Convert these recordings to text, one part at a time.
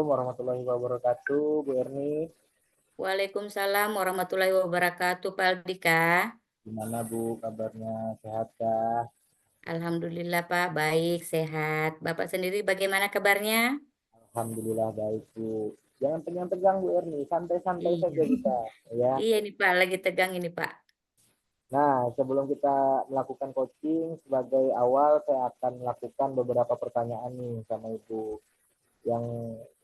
Assalamualaikum warahmatullahi wabarakatuh, Bu Erni. Waalaikumsalam warahmatullahi wabarakatuh, Pak Aldika. Gimana Bu kabarnya? Sehat kah? Alhamdulillah Pak, baik, sehat. Bapak sendiri bagaimana kabarnya? Alhamdulillah baik Bu. Jangan tegang-tegang Bu Erni, santai-santai Iya, saja kita, ya. iya nih Pak, lagi tegang ini Pak. Nah, sebelum kita melakukan coaching, sebagai awal saya akan melakukan beberapa pertanyaan nih sama Ibu. Yang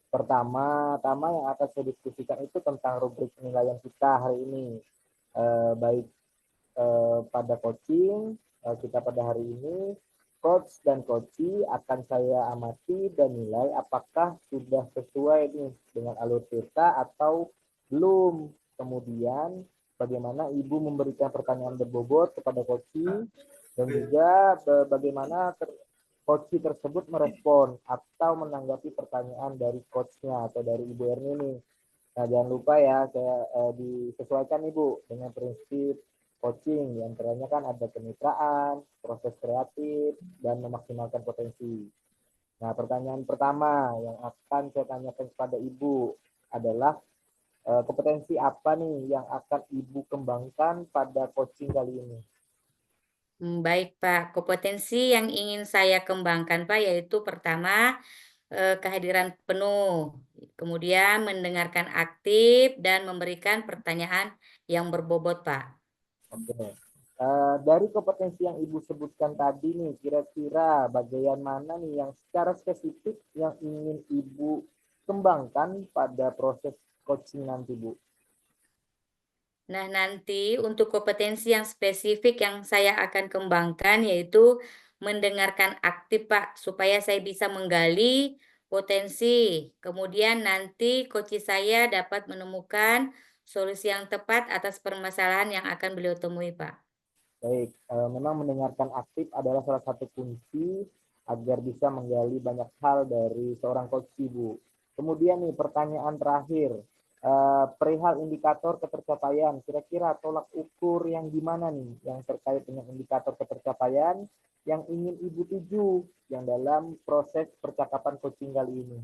pertama yang akan saya diskusikan itu tentang rubrik penilaian kita hari ini. Baik pada coaching kita pada hari ini, coach dan coachee akan saya amati dan nilai apakah sudah sesuai nih dengan alur cerita atau belum. Kemudian bagaimana ibu memberikan pertanyaan berbobot kepada coachee dan juga bagaimana coachee tersebut merespon atau menanggapi pertanyaan dari coachnya atau dari Ibu Erni ini. Nah, jangan lupa ya, saya disesuaikan Ibu dengan prinsip coaching. Di antaranya kan ada kemitraan, proses kreatif, dan memaksimalkan potensi. Nah, pertanyaan pertama yang akan saya tanyakan kepada Ibu adalah kompetensi apa nih yang akan Ibu kembangkan pada coaching kali ini? Baik Pak, kompetensi yang ingin saya kembangkan Pak yaitu pertama kehadiran penuh, kemudian mendengarkan aktif dan memberikan pertanyaan yang berbobot Pak. Oke. Dari kompetensi yang Ibu sebutkan tadi nih, kira-kira bagian mana nih yang secara spesifik yang ingin Ibu kembangkan pada proses coaching nanti, Bu? Nah, nanti untuk kompetensi yang spesifik yang saya akan kembangkan yaitu mendengarkan aktif, Pak, supaya saya bisa menggali potensi. Kemudian nanti coach saya dapat menemukan solusi yang tepat atas permasalahan yang akan beliau temui, Pak. Baik, memang mendengarkan aktif adalah salah satu kunci agar bisa menggali banyak hal dari seorang coach, Bu. Kemudian nih pertanyaan terakhir, perihal indikator ketercapaian, kira-kira tolak ukur yang gimana nih yang terkait dengan indikator ketercapaian yang ingin Ibu tuju yang dalam proses percakapan coaching kali ini?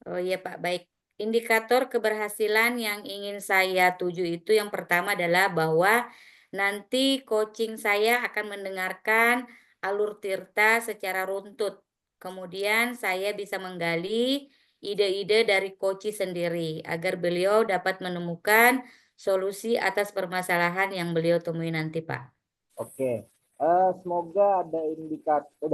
Oh iya, Pak, baik. Indikator keberhasilan yang ingin saya tuju itu yang pertama adalah bahwa nanti coaching saya akan mendengarkan alur tirta secara runtut. Kemudian saya bisa menggali ide-ide dari coach sendiri agar beliau dapat menemukan solusi atas permasalahan yang beliau temui nanti, Pak. Oke, semoga ada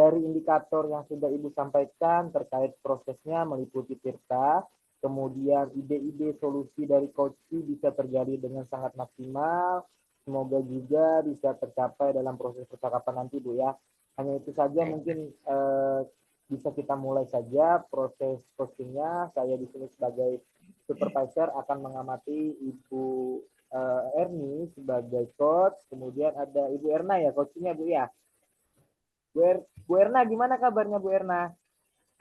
indikator yang sudah Ibu sampaikan terkait prosesnya meliputi tirta, kemudian ide-ide solusi dari coach bisa terjadi dengan sangat maksimal. Semoga juga bisa tercapai dalam proses percakapan nanti, Bu ya. Hanya itu saja Baik, Pak. mungkin bisa kita mulai saja proses coachingnya. Saya di sini sebagai supervisor akan mengamati Ibu Erni sebagai coach, kemudian ada Ibu Erna ya coachnya Bu ya. Bu Erna gimana kabarnya Bu Erna?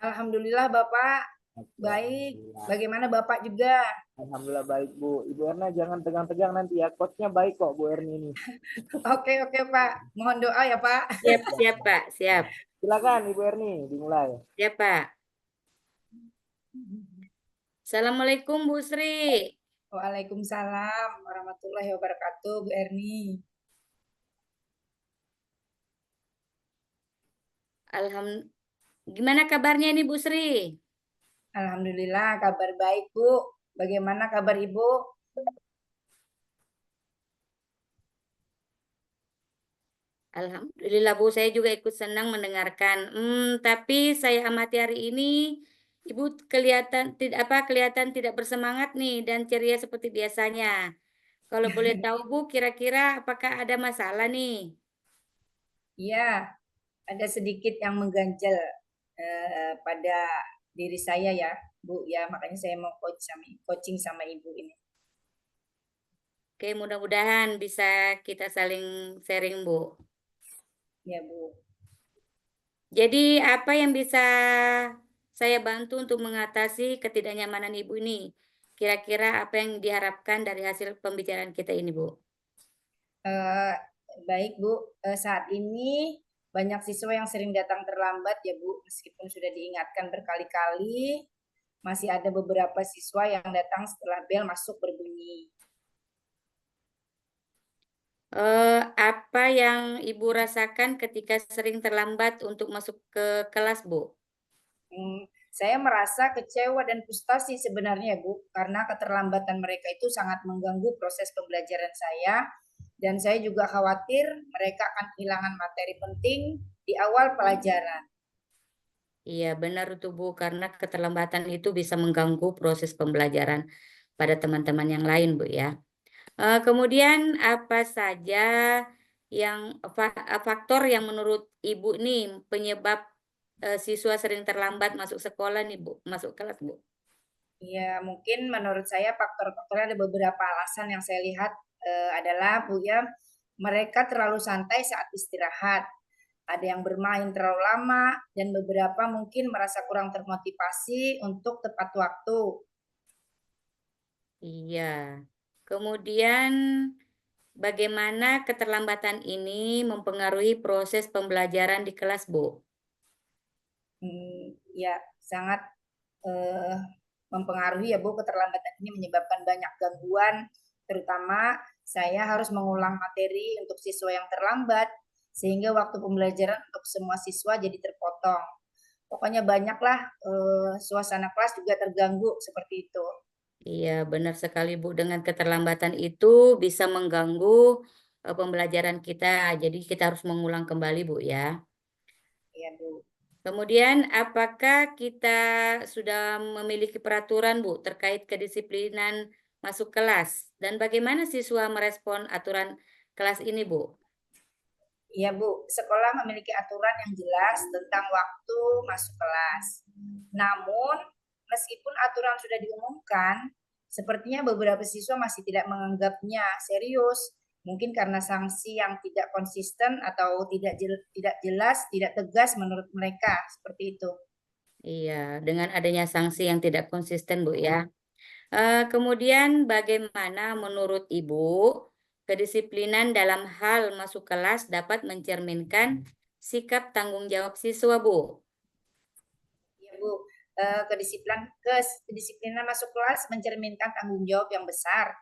Alhamdulillah Bapak, Oke, baik. alhamdulillah. Bagaimana Bapak juga? Alhamdulillah baik Bu. Ibu Erna jangan tegang-tegang nanti ya. Coachnya baik kok Bu Erni ini. Oke, oke Pak. Mohon doa ya Pak. Siap, siap, Pak. Siap. Silakan Ibu Erni dimulai. Siap, Pak. Assalamualaikum, Bu Sri. Waalaikumsalam warahmatullahi wabarakatuh, Bu Erni. Gimana kabarnya ini Bu Sri? Alhamdulillah kabar baik Bu. Bagaimana kabar Ibu? Alhamdulillah Bu, saya juga ikut senang mendengarkan. Tapi saya amati hari ini Ibu kelihatan tidak bersemangat nih dan ceria seperti biasanya. Kalau boleh tahu Bu, kira-kira apakah ada masalah nih? Iya, ada sedikit yang mengganjal pada diri saya ya, Bu ya. Makanya saya mau coaching sama Ibu ini. Oke, mudah-mudahan bisa kita saling sharing Bu. Ya Bu. Jadi apa yang bisa saya bantu untuk mengatasi ketidaknyamanan Ibu ini? Kira-kira apa yang diharapkan dari hasil pembicaraan kita ini, Bu? Eh, Baik Bu, saat ini banyak siswa yang sering datang terlambat ya Bu, meskipun sudah diingatkan berkali-kali, masih ada beberapa siswa yang datang setelah bel masuk berbunyi. Apa yang Ibu rasakan ketika sering terlambat untuk masuk ke kelas, Bu? Saya merasa kecewa dan frustasi sebenarnya, Bu, karena keterlambatan mereka itu sangat mengganggu proses pembelajaran saya, dan saya juga khawatir mereka akan kehilangan materi penting di awal pelajaran. Iya, benar itu Bu, karena keterlambatan itu bisa mengganggu proses pembelajaran pada teman-teman yang lain, Bu ya. Kemudian apa saja yang faktor yang menurut Ibu nih penyebab siswa sering terlambat masuk sekolah nih, Bu, masuk kelas, Bu? Ya, mungkin menurut saya faktor-faktornya ada beberapa alasan yang saya lihat adalah, Bu ya, mereka terlalu santai saat istirahat, ada yang bermain terlalu lama, dan beberapa mungkin merasa kurang termotivasi untuk tepat waktu. Iya. Kemudian bagaimana keterlambatan ini mempengaruhi proses pembelajaran di kelas, Bu? Ya, sangat eh, mempengaruhi ya Bu, keterlambatan ini menyebabkan banyak gangguan, terutama saya harus mengulang materi untuk siswa yang terlambat, sehingga waktu pembelajaran untuk semua siswa jadi terpotong. Pokoknya banyaklah suasana kelas juga terganggu seperti itu. Iya, benar sekali, Bu. Dengan keterlambatan itu bisa mengganggu pembelajaran kita. Jadi kita harus mengulang kembali, Bu ya. Ya Bu. Kemudian, apakah kita sudah memiliki peraturan, Bu, terkait kedisiplinan masuk kelas? Dan bagaimana siswa merespon aturan kelas ini, Bu? Iya Bu, sekolah memiliki aturan yang jelas tentang waktu masuk kelas. Namun, meskipun aturan sudah diumumkan, sepertinya beberapa siswa masih tidak menganggapnya serius. Mungkin karena sanksi yang tidak konsisten atau tidak jelas, tidak tegas menurut mereka, seperti itu. Iya, dengan adanya sanksi yang tidak konsisten, Bu ya. Kemudian bagaimana menurut Ibu kedisiplinan dalam hal masuk kelas dapat mencerminkan sikap tanggung jawab siswa, Bu? Ya Bu, kedisiplinan masuk kelas mencerminkan tanggung jawab yang besar.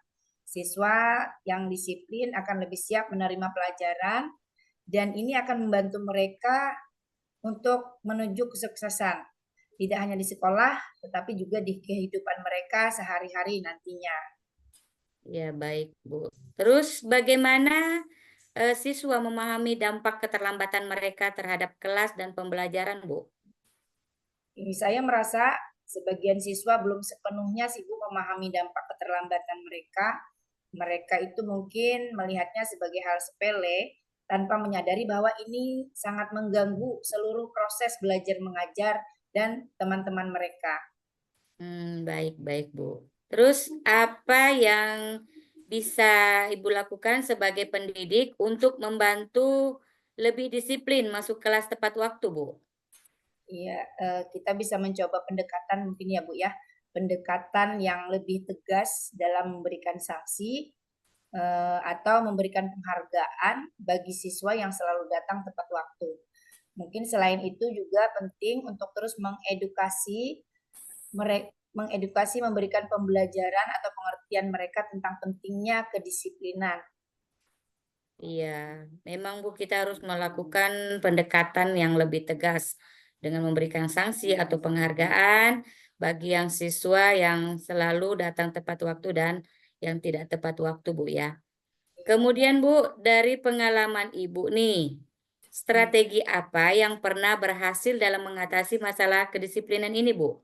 Siswa yang disiplin akan lebih siap menerima pelajaran dan ini akan membantu mereka untuk menuju kesuksesan. Tidak hanya di sekolah, tetapi juga di kehidupan mereka sehari-hari nantinya. Ya, baik, Bu. Terus bagaimana siswa memahami dampak keterlambatan mereka terhadap kelas dan pembelajaran, Bu? Ini saya merasa sebagian siswa belum sepenuhnya sibuk memahami dampak keterlambatan mereka. Mereka itu mungkin melihatnya sebagai hal sepele tanpa menyadari bahwa ini sangat mengganggu seluruh proses belajar mengajar dan teman-teman mereka. Baik, baik, Bu. Terus apa yang bisa Ibu lakukan sebagai pendidik untuk membantu lebih disiplin masuk kelas tepat waktu, Bu? Iya, kita bisa mencoba pendekatan mungkin ya Bu ya, pendekatan yang lebih tegas dalam memberikan sanksi atau memberikan penghargaan bagi siswa yang selalu datang tepat waktu. Mungkin selain itu juga penting untuk terus mengedukasi memberikan pembelajaran atau pengertian mereka tentang pentingnya kedisiplinan. Iya, memang Bu kita harus melakukan pendekatan yang lebih tegas dengan memberikan sanksi atau penghargaan bagi yang siswa yang selalu datang tepat waktu dan yang tidak tepat waktu, Bu ya. Kemudian Bu, dari pengalaman Ibu nih, strategi apa yang pernah berhasil dalam mengatasi masalah kedisiplinan ini, Bu?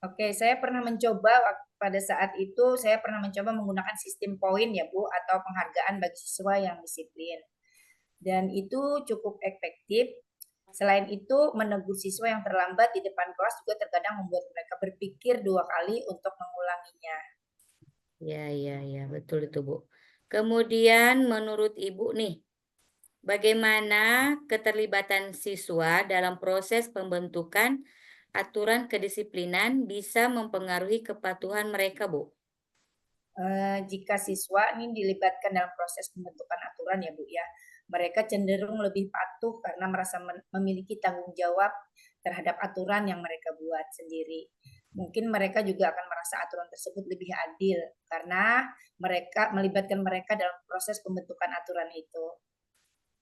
Oke, saya pernah mencoba pada saat itu saya pernah mencoba menggunakan sistem poin ya Bu atau penghargaan bagi siswa yang disiplin. Dan itu cukup efektif. Selain itu, menegur siswa yang terlambat di depan kelas juga terkadang membuat mereka berpikir 2 kali untuk mengulanginya. Ya, betul itu, Bu. Kemudian menurut Ibu nih, bagaimana keterlibatan siswa dalam proses pembentukan aturan kedisiplinan bisa mempengaruhi kepatuhan mereka, Bu? Jika siswa ini dilibatkan dalam proses pembentukan aturan ya Bu ya, mereka cenderung lebih patuh karena merasa memiliki tanggung jawab terhadap aturan yang mereka buat sendiri. Mungkin mereka juga akan merasa aturan tersebut lebih adil karena mereka melibatkan mereka dalam proses pembentukan aturan itu.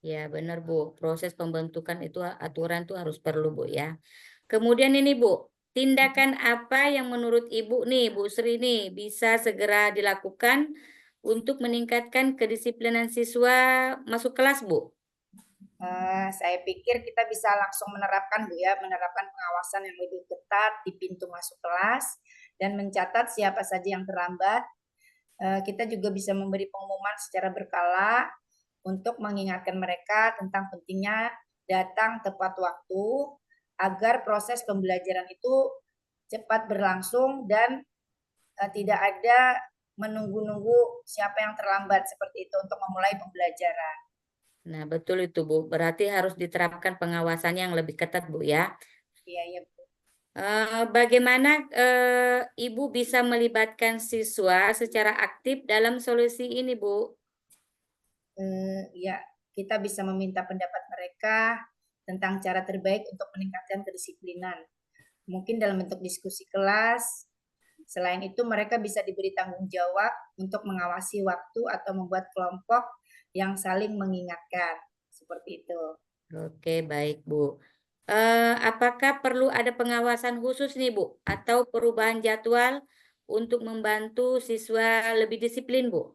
Ya, benar Bu. Proses pembentukan itu aturan tuh harus perlu Bu ya. Kemudian ini Bu, tindakan apa yang menurut Ibu nih, Bu Sri nih, bisa segera dilakukan untuk meningkatkan kedisiplinan siswa masuk kelas Bu? Saya pikir kita bisa langsung menerapkan Bu ya, menerapkan pengawasan yang lebih ketat di pintu masuk kelas dan mencatat siapa saja yang terlambat. Kita juga bisa memberi pengumuman secara berkala untuk mengingatkan mereka tentang pentingnya datang tepat waktu agar proses pembelajaran itu cepat berlangsung dan tidak ada menunggu-nunggu siapa yang terlambat seperti itu untuk memulai pembelajaran. Nah, betul itu Bu. Berarti harus diterapkan pengawasannya yang lebih ketat Bu ya. Iya, iya Bu. Bagaimana Ibu bisa melibatkan siswa secara aktif dalam solusi ini Bu? Ya, kita bisa meminta pendapat mereka tentang cara terbaik untuk meningkatkan kedisiplinan. Mungkin dalam bentuk diskusi kelas. Selain itu, mereka bisa diberi tanggung jawab untuk mengawasi waktu atau membuat kelompok yang saling mengingatkan. Seperti itu. Oke, baik Bu. Apakah perlu ada pengawasan khusus nih Bu, atau perubahan jadwal untuk membantu siswa lebih disiplin Bu?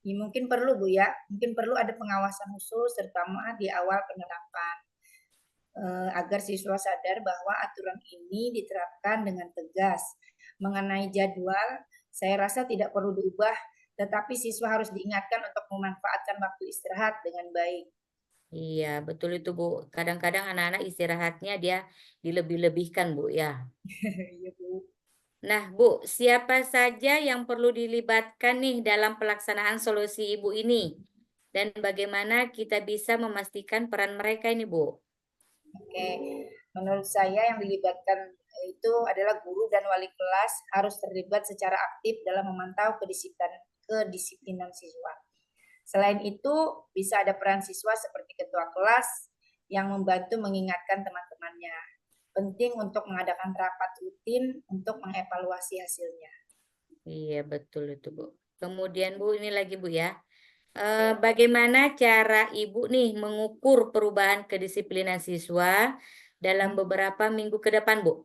Ya, mungkin perlu Bu ya, mungkin perlu ada pengawasan khusus terutama di awal penerapan agar siswa sadar bahwa aturan ini diterapkan dengan tegas. Mengenai jadwal, saya rasa tidak perlu diubah, tetapi siswa harus diingatkan untuk memanfaatkan waktu istirahat dengan baik. Iya, betul itu Bu. Kadang-kadang anak-anak istirahatnya dia dilebih-lebihkan Bu ya. Iya Bu. Nah Bu, siapa saja yang perlu dilibatkan nih dalam pelaksanaan solusi Ibu ini? Dan bagaimana kita bisa memastikan peran mereka ini Bu? Oke, menurut saya yang dilibatkan itu adalah guru dan wali kelas harus terlibat secara aktif dalam memantau kedisiplinan siswa. Selain itu, bisa ada peran siswa seperti ketua kelas yang membantu mengingatkan teman-temannya. Penting untuk mengadakan rapat rutin untuk mengevaluasi hasilnya. Iya, betul itu Bu. Kemudian Bu, ini lagi Bu ya. Bagaimana cara Ibu nih mengukur perubahan kedisiplinan siswa dalam beberapa minggu ke depan, Bu?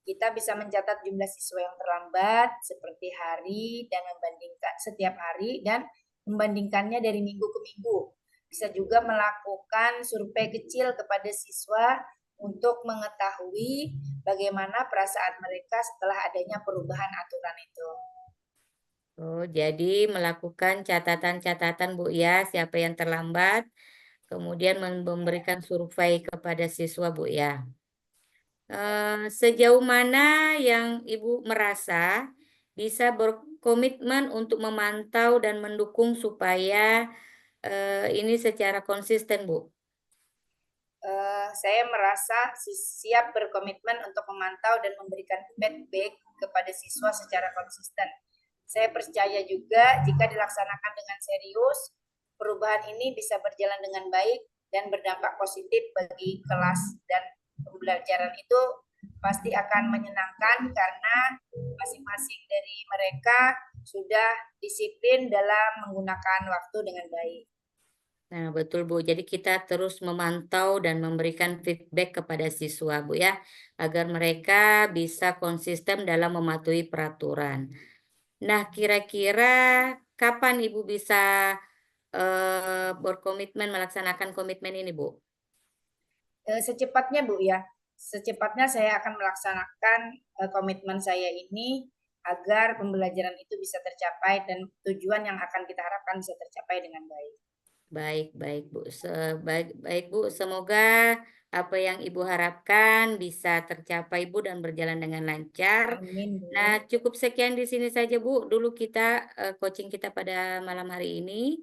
Kita bisa mencatat jumlah siswa yang terlambat seperti hari dan membandingkan setiap hari dan membandingkannya dari minggu ke minggu. Bisa juga melakukan survei kecil kepada siswa untuk mengetahui bagaimana perasaan mereka setelah adanya perubahan aturan itu. Oh, jadi melakukan catatan-catatan, Bu ya, siapa yang terlambat, kemudian memberikan survei kepada siswa, Bu ya. Sejauh mana yang Ibu merasa bisa berkomitmen untuk memantau dan mendukung supaya ini secara konsisten, Bu? Saya merasa siap berkomitmen untuk memantau dan memberikan feedback kepada siswa secara konsisten. Saya percaya juga jika dilaksanakan dengan serius, perubahan ini bisa berjalan dengan baik dan berdampak positif bagi kelas dan pembelajaran itu pasti akan menyenangkan karena masing-masing dari mereka sudah disiplin dalam menggunakan waktu dengan baik. Nah, betul Bu. Jadi kita terus memantau dan memberikan feedback kepada siswa Bu ya, agar mereka bisa konsisten dalam mematuhi peraturan. Nah, kira-kira kapan Ibu bisa berkomitmen melaksanakan komitmen ini Bu? Secepatnya Bu ya, secepatnya saya akan melaksanakan komitmen saya ini agar pembelajaran itu bisa tercapai dan tujuan yang akan kita harapkan bisa tercapai dengan baik. Baik, baik Bu. Baik Bu, semoga apa yang Ibu harapkan bisa tercapai Bu dan berjalan dengan lancar. Amin Bu. Nah, cukup sekian di sini saja Bu. Dulu kita coaching kita pada malam hari ini.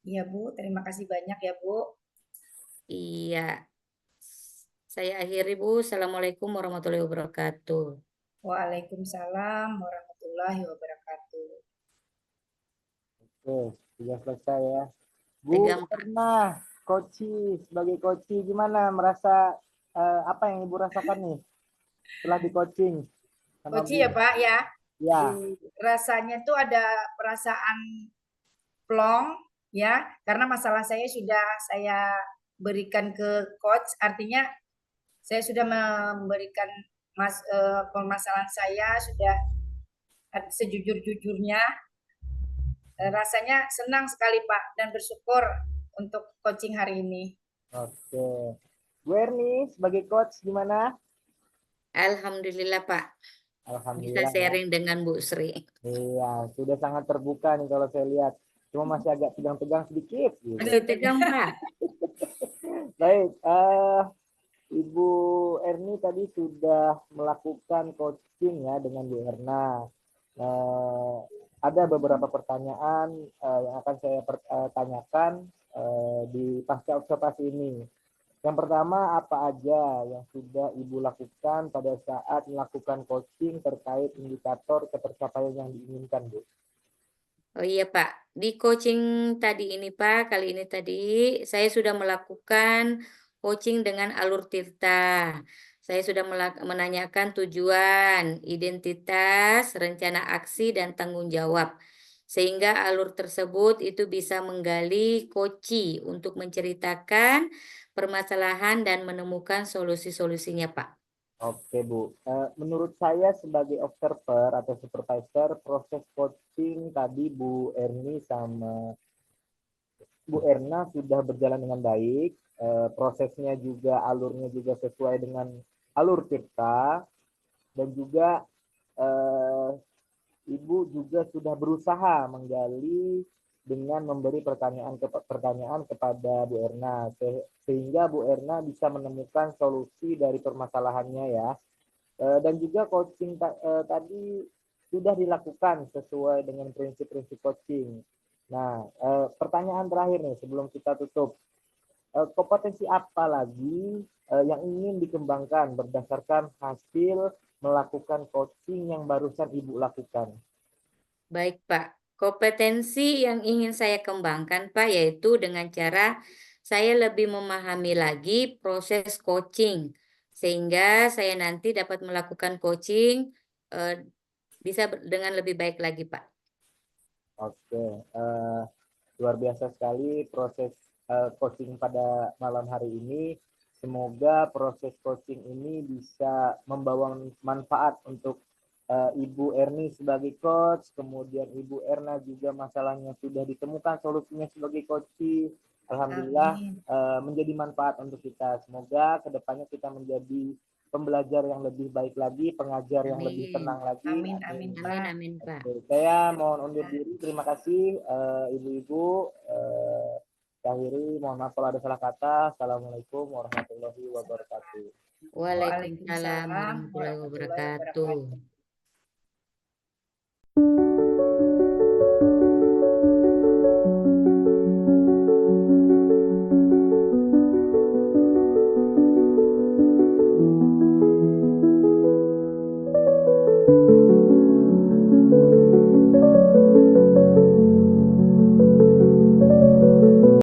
Iya Bu, terima kasih banyak ya Bu. Iya. Saya akhiri Bu. Assalamualaikum warahmatullahi wabarakatuh. Waalaikumsalam warahmatullahi wabarakatuh. Oke, sudah selesai ya. Bu, Pegang Pak. pernah sebagai coach gimana merasa apa yang Ibu rasakan nih setelah di coaching sama Coach ya Bu? Pak ya. Ya, Rasanya tuh ada perasaan plong ya, karena masalah saya sudah saya berikan ke coach, artinya saya sudah memberikan permasalahan saya sudah sejujur-jujurnya. Rasanya senang sekali Pak dan bersyukur untuk coaching hari ini. oke. Bu Erni sebagai coach gimana? Alhamdulillah Pak, bisa Alhamdulillah ya. sharing dengan Bu Sri. Iya, sudah sangat terbuka nih kalau saya lihat. Cuma masih agak tegang-tegang sedikit gitu. Aduh, tegang Pak. Baik, Ibu Erni tadi sudah melakukan coaching ya dengan Bu Erna. Ada beberapa pertanyaan yang akan saya tanyakan di pasca observasi ini. Yang pertama, apa aja yang sudah Ibu lakukan pada saat melakukan coaching terkait indikator ketercapaian yang diinginkan, Bu? Oh iya Pak, di coaching tadi ini Pak, kali ini tadi saya sudah melakukan coaching dengan alur tirta. Saya sudah menanyakan tujuan, identitas, rencana aksi, dan tanggung jawab. Sehingga alur tersebut itu bisa menggali koci untuk menceritakan permasalahan dan menemukan solusi-solusinya Pak. Oke Bu, menurut saya sebagai observer atau supervisor, proses coaching tadi Bu Erni sama Bu Erna sudah berjalan dengan baik, prosesnya juga alurnya juga sesuai dengan alur kita, dan juga Ibu juga sudah berusaha menggali dengan memberi pertanyaan kepada Bu Erna, sehingga Bu Erna bisa menemukan solusi dari permasalahannya ya. Dan juga coaching tadi sudah dilakukan sesuai dengan prinsip-prinsip coaching. Nah, pertanyaan terakhir nih sebelum kita tutup. Kompetensi apa lagi yang ingin dikembangkan berdasarkan hasil melakukan coaching yang barusan Ibu lakukan? Baik Pak, kompetensi yang ingin saya kembangkan Pak yaitu dengan cara saya lebih memahami lagi proses coaching sehingga saya nanti dapat melakukan coaching bisa dengan lebih baik lagi Pak. Oke, luar biasa sekali proses coaching pada malam hari ini. Semoga proses coaching ini bisa membawa manfaat untuk Ibu Erni sebagai coach, kemudian Ibu Erna juga masalahnya sudah ditemukan solusinya sebagai coach. Alhamdulillah menjadi manfaat untuk kita. Semoga kedepannya kita menjadi pembelajar yang lebih baik lagi, pengajar yang lebih tenang lagi. Amin, amin, Amin, amin Pak. Oke, saya mohon undur diri. Terima kasih Ibu-ibu. Akhiri, mohon maaf kalau ada salah kata. Assalamualaikum warahmatullahi wabarakatuh. Waalaikumsalam warahmatullahi wabarakatuh. Thank you.